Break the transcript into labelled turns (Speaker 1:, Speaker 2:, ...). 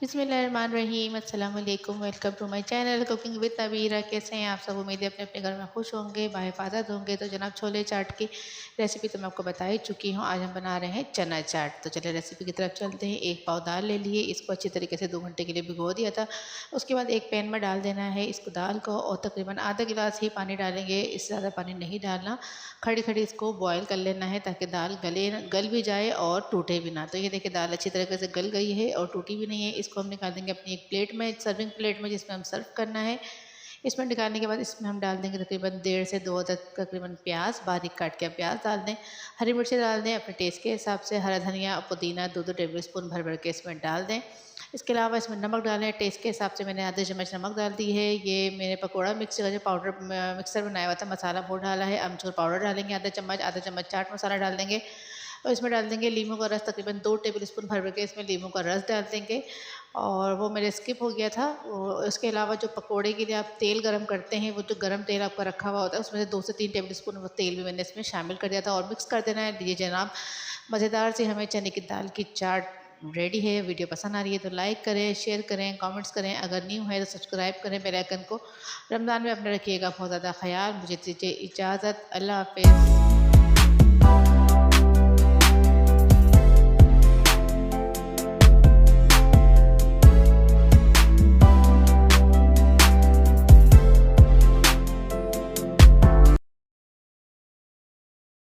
Speaker 1: बिस्मिल्लाहिर्रहमानिर्रहीम अस्सलाम वालेकुम। Welcome to my channel cooking with Nabira. कैसे हैं आप सब? उम्मीद है अपने अपने घर में खुश होंगे, बाहिफाज़त होंगे। तो जनाब, छोले चाट की रेसिपी तो मैं आपको बता ही चुकी हूँ। आज हम बना रहे हैं चना चाट। तो चलिए रेसिपी की तरफ चलते हैं। एक पाव दाल ले लिए, इसको अच्छी तरीके से 2 घंटे के लिए भिगो दिया था। उसके बाद एक पैन में डाल देना है इसको दाल को, और तकरीबन आधा गिलास ही पानी डालेंगे, इससे ज़्यादा पानी नहीं डालना। खड़ी खड़ी इसको बॉयल कर लेना है ताकि दाल गल भी जाए और टूटे भी ना। तो ये देखिए दाल अच्छी तरीके से गल गई है और टूटी भी नहीं है। इसको हम निकाल देंगे अपनी एक प्लेट में, सर्विंग प्लेट में, जिसमें हम सर्व करना है। इसमें निकालने के बाद इसमें हम डाल देंगे तकरीबन 1.5 से 2 अदद तकरीबन प्याज, बारीक काट के प्याज डाल दें। हरी मिर्ची डाल दें अपने टेस्ट के हिसाब से। हरा धनिया और पुदीना 2-2 टेबल स्पून भर भर के इसमें डाल दें। इसके अलावा इसमें नमक डालें टेस्ट के हिसाब से। मैंने आधे चम्मच नमक डाल दी है। ये मेरे पकौड़ा मिक्स का जो पाउडर मिक्सर बनाया हुआ था मसाला, वो डाला है। अमचूर पाउडर डालेंगे आधा चम्मच चाट मसाला डाल देंगे, और इसमें डाल देंगे लीमू का रस, तकरीबन 2 टेबल स्पून भर भर के इसमें लीमू का रस डाल देंगे। और वो मेरे स्किप हो गया था। इसके अलावा जो पकोड़े के लिए आप तेल गरम करते हैं, वो जो गरम तेल आपका रखा हुआ होता है, उसमें से 2 से 3 टेबल स्पून वो तेल भी मैंने इसमें शामिल कर दिया था, और मिक्स कर देना है। ये जनाब मज़ेदार सी हमें चने की दाल की चाट रेडी है। वीडियो पसंद आ रही है तो लाइक करें, शेयर करें, कमेंट्स करें। अगर न्यू है तो सब्सक्राइब करें बेल आइकन को। रमज़ान में अपने रखिएगा बहुत ज़्यादा ख्याल। मुझे दीजिए इजाज़त। अल्लाह हाफ़िज़।